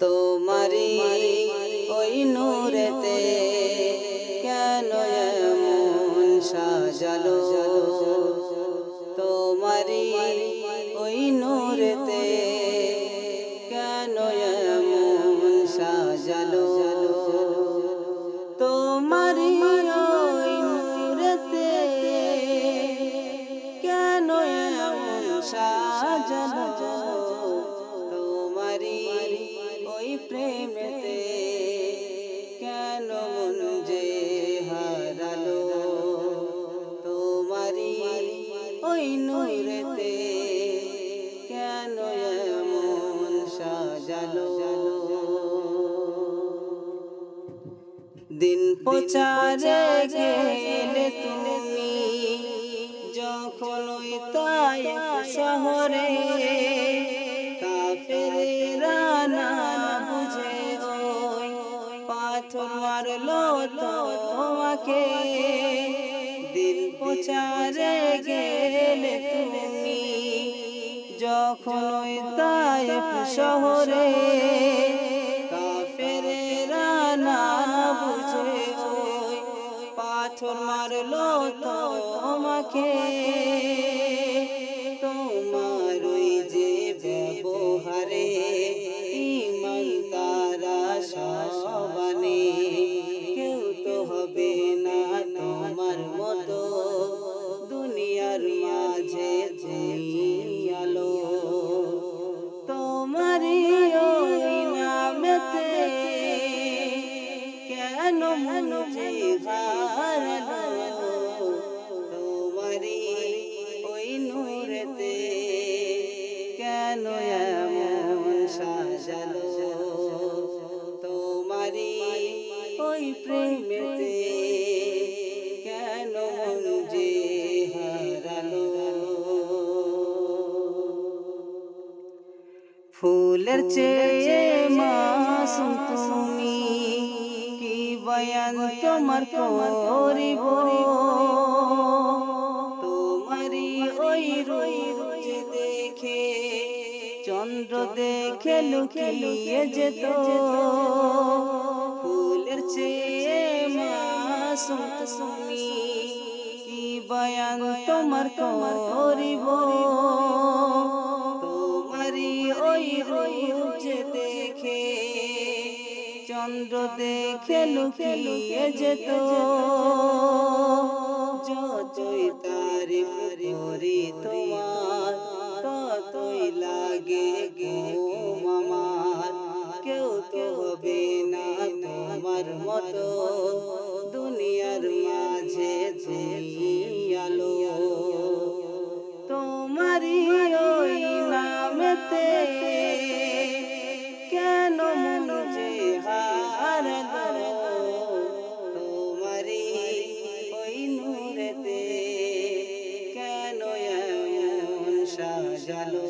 তোমারি ওই নূরেতে কেন এমন সাজালো, তোমারি ওই নূরেতে কেন এমন সাজালো, তোমারি ওই নূরেতে কেন এমন সাজালো, তোমারি ওই প্রেমেতে কেন মন যে হারালো, তোমারি ওই নূরেতে কেন এমন সাজালো। দিন প্রচারে গেলে তুমি যখন ওই তায়েফ শহরে, কাফেরেরা না বুঝে ওই পাথর মারলো তোমাকে। দিন প্রচারে গেলে তুমি যখন ওই তায়েফ শহরে, কাফেরেরা না বুঝে ওই পাথর মারলো তোমাকে। তোমার ওই যে ব্যবহারে ঈমান তারা সবানে, কেউ তো হবে না তোমার মতো দুনিয়ার মাঝে আলো। তোমারি ওই নামেতে কেন মন যে হারালো, তোমারি ওই নূরেতে কেন এমন সাজালো, তোমারি ওই প্রেমেতে কেন মন যে হারালো। ফুলের চেয়ে মাসুম তুমি, কি বয়ান তোমার করিব, তোমারি ওই রূপ দেখে চন্দ্র দেখে লুকিয়ে যেত। ফুলের চেয়ে মাসুম তুমি, কি বয়ান তোমার করিব, তোমারি ওই রূপ দেখে চন্দ্র দেখে লুকিয়ে যেত। যতই তারিফ করি তোমার ততই লাগে ঘুম আমার, কেউ তো হবে না তোমার মতো দুনিয়ার মাঝে আলো। তোমারি ওই নামেতে কেন মন যে হারালো, তোমারি ওই নূরেতে কেন এমন সাজালো।